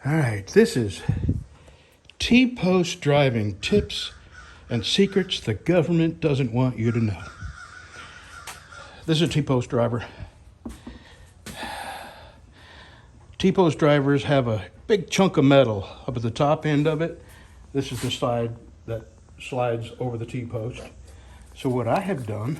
All right, this is T-post driving tips and secrets the government doesn't want you to know. This is a T-post driver. T-post drivers have a big chunk of metal up at the top end of it. This is the side that slides over the T-post. So what I have done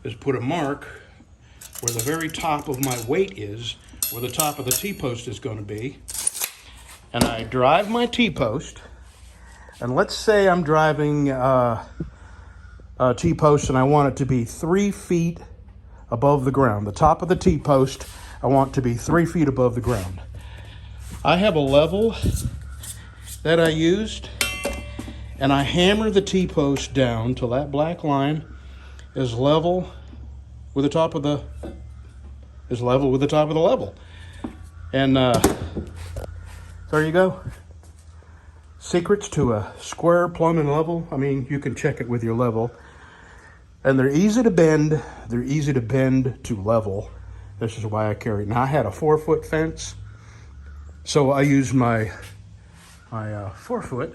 is put a mark where the very top of my weight is, where the top of the T-post is going to be. And I drive my T-post, and let's say I'm driving a T-post and I want it to be 3 feet above the ground. The top of the T-post, I want to be 3 feet above the ground. I have a level that I used, and I hammer the T-post down till that black line is level with the top of the level. And there you go. Secrets to a square plumbing level. I mean, you can check it with your level. And they're easy to bend. They're easy to bend to level. This is why I carry it. Now, I had a 4-foot fence, so I used my 4-foot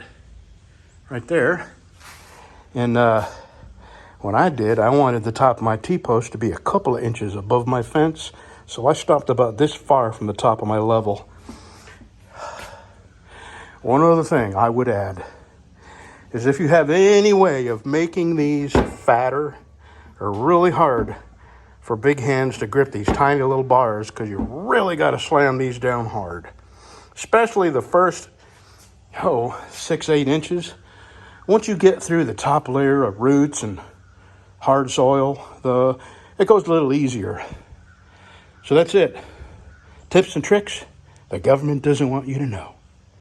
right there. And when I did, I wanted the top of my T-post to be a couple of inches above my fence, so I stopped about this far from the top of my level. One other thing I would add is if you have any way of making these fatter or really hard for big hands to grip these tiny little bars, because you really got to slam these down hard, especially the first 6-8 inches. Once you get through the top layer of roots and hard soil, it goes a little easier. So that's it. Tips and tricks the government doesn't want you to know.